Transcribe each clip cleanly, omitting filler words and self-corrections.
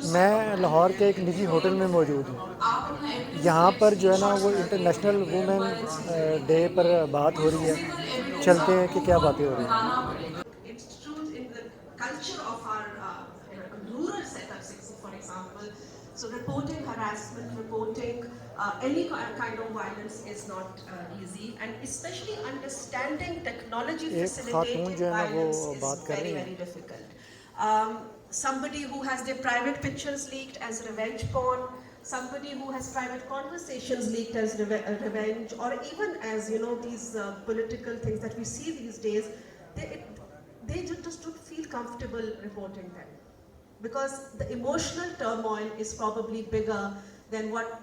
मैं लाहौर के एक निजी होटल में मौजूद हूँ। यहाँ पर जो है ना वो इंटरनेशनल वुमेन डे पर बात हो रही है। चलते हैं कि क्या बातें हो रही हैं। It's true in the culture of our rural setups, for example. So reporting harassment, reporting any kind of violence is not easy, and especially understanding technology एक खातून facilitated जो है ना वो violence is बात कर very, रही very हैं। difficult. Somebody who has their private pictures leaked as revenge porn, somebody who has private conversations leaked as revenge, or even as these political things that we see these days, they, they just don't feel comfortable reporting them because the emotional turmoil is probably bigger than what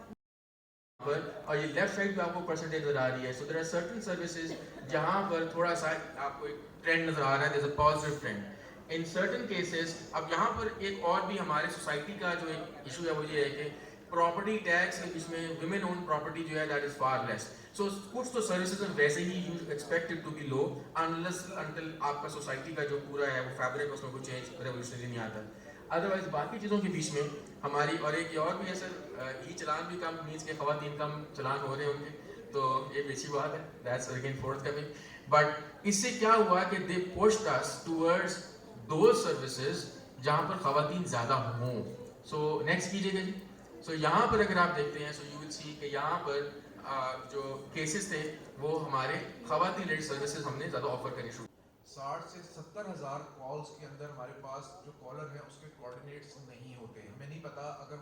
और ये left side पे आपको percentage नजर आ रही है. So there are certain services जहां पर थोड़ा सा आपको एक ट्रेंड नजर आ रहा है. There is a positive trend in certain cases. अब यहाँ पर एक और भी हमारे सोसाइटी का जो एक इशू है वो ये है कि प्रॉपर्टी टैक्स के बीच में वुमेन ओन प्रॉपर्टी जो है that is far less. So कुछ तो सर्विसेज में वैसे ही you expected to be low unless until आपका सोसाइटी का जो पूरा है वो फैब्रिक उसमें कोई चेंज रेवोल्यूशनरी नहीं आता. अदरवाइज बाकी चीज़ों के बीच में हमारी और एक और भी है सर ई चलान भी कम मीन्स के खवातीन कम चलान हो रहे होंगे. तो ये भी अच्छी बात है. That's again forthcoming. But इससे क्या हुआ कि they pushed us towards those services जहाँ पर खवातीन ज़्यादा हों. सो नेक्स्ट कीजिएगा जी. सो यहाँ पर अगर आप देखते हैं सो यू विल सी कि यहाँ पर जो केसेस थे वो हमारे खवातीन लेड सर्विसेज हमने ज़्यादा ऑफर करनी शुरू. 60 से 70 हज़ार कॉल्स के अंदर हमारे पास जो कॉलर है उसके कोऑर्डिनेट्स नहीं होते. हमें नहीं पता अगर